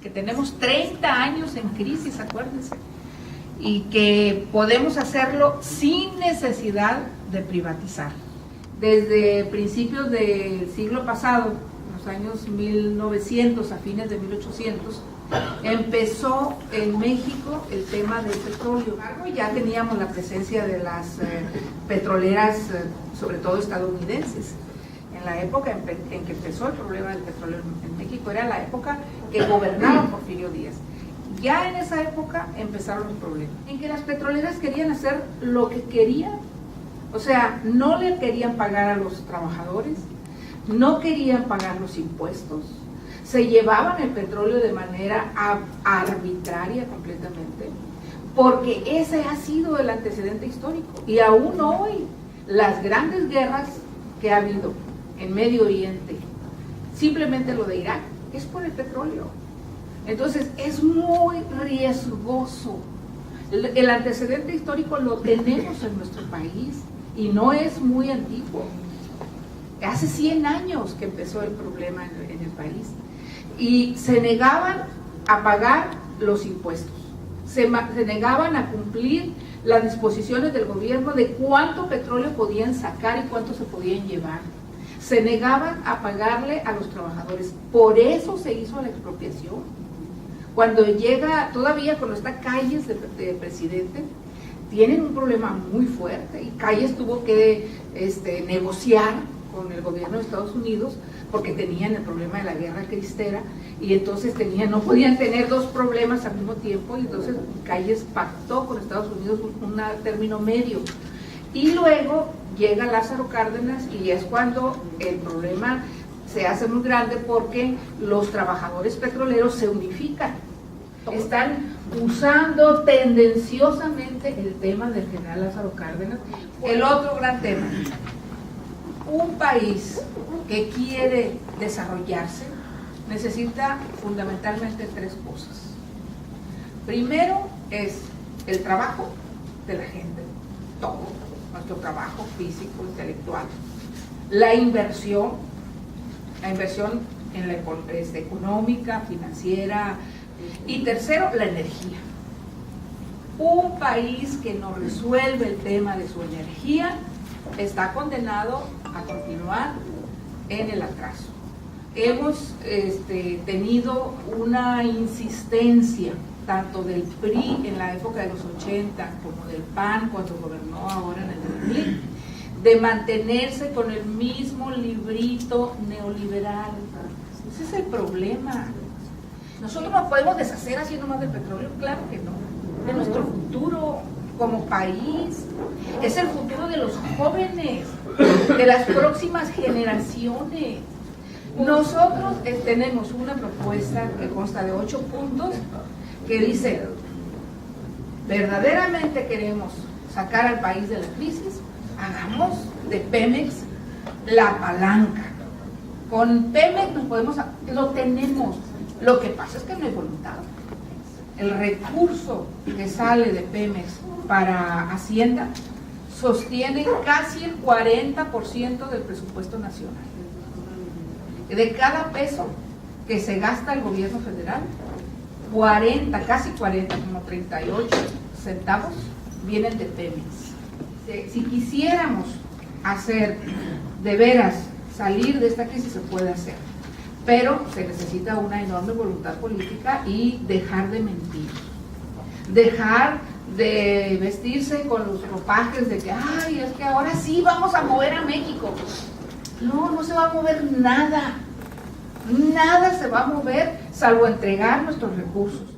que tenemos 30 años en crisis, acuérdense, y que podemos hacerlo sin necesidad de privatizar. Desde principios del siglo pasado, los años 1900 a fines de 1800, empezó en México el tema del petróleo. Ya teníamos la presencia de las petroleras, sobre todo estadounidenses. En la época en que empezó el problema del petróleo en México, era la época que gobernaba Porfirio Díaz. Ya en esa época empezaron los problemas, en que las petroleras querían hacer lo que querían, o sea, no le querían pagar a los trabajadores, no querían pagar los impuestos, se llevaban el petróleo de manera arbitraria completamente, porque ese ha sido el antecedente histórico. Y aún hoy, las grandes guerras que ha habido en Medio Oriente, simplemente lo de Irak, es por el petróleo. Entonces es muy riesgoso. El antecedente histórico lo tenemos en nuestro país y no es muy antiguo. Hace 100 años que empezó el problema en el país y se negaban a pagar los impuestos, se negaban a cumplir las disposiciones del gobierno de cuánto petróleo podían sacar y cuánto se podían llevar. Se negaban a pagarle a los trabajadores. Por eso se hizo la expropiación. Cuando llega, todavía cuando está Calles de presidente, tienen un problema muy fuerte y Calles tuvo que negociar con el gobierno de Estados Unidos porque tenían el problema de la guerra cristera y entonces no podían tener dos problemas al mismo tiempo, y entonces Calles pactó con Estados Unidos un término medio. Y luego llega Lázaro Cárdenas y es cuando el problema se hace muy grande porque los trabajadores petroleros se unifican. Están usando tendenciosamente el tema del general Lázaro Cárdenas. El otro gran tema, un país que quiere desarrollarse necesita fundamentalmente tres cosas. Primero es el trabajo de la gente, todo, nuestro trabajo físico, intelectual. La inversión en la económica, financiera. Y tercero, la energía. Un país que no resuelve el tema de su energía está condenado a continuar en el atraso. Hemos tenido una insistencia tanto del PRI en la época de los 80 como del PAN cuando gobernó ahora en el 2000, de mantenerse con el mismo librito neoliberal. Ese es el problema. Nosotros no podemos deshacer haciendo más del petróleo, claro que no. Es nuestro futuro como país, es el futuro de los jóvenes, de las próximas generaciones. Nosotros tenemos una propuesta que consta de 8 puntos que dice: verdaderamente queremos sacar al país de la crisis, hagamos de Pemex la palanca. Con Pemex lo tenemos. Lo que pasa es que no hay voluntad. El recurso que sale de Pemex para Hacienda sostiene casi el 40% del presupuesto nacional. De cada peso que se gasta el gobierno federal, 40, casi 40, como 38 centavos, vienen de Pemex. Si quisiéramos hacer de veras salir de esta crisis, se puede hacer, pero se necesita una enorme voluntad política y dejar de mentir, dejar de vestirse con los ropajes de que ay, es que ahora sí vamos a mover a México. No se va a mover nada, nada se va a mover salvo entregar nuestros recursos.